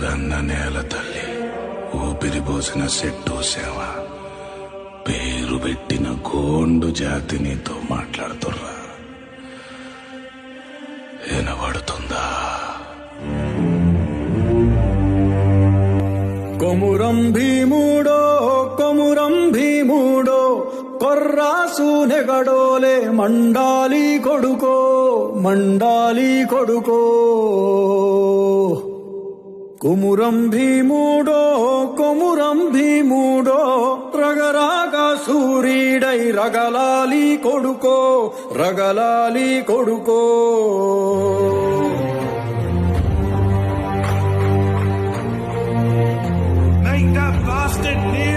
కన్న నేల తల్లి ఊపిరిపోసిన చెట్టు సేవ పేరు పెట్టిన గోండు జాతి నీతో మాట్లాడుతుర్రా వినబడుతుందా? కొమురం భీముడో కొమురం భీముడో కొర్రాసు నెగడోలే మండాలి కొడుకో మండాలి కొడుకో. కొమురం భీముడో కొమురం భీముడో రగరాగ సూరీడై రగలాలి కొడుకో రగలాలి కొడుకో. Make that bastard kneel!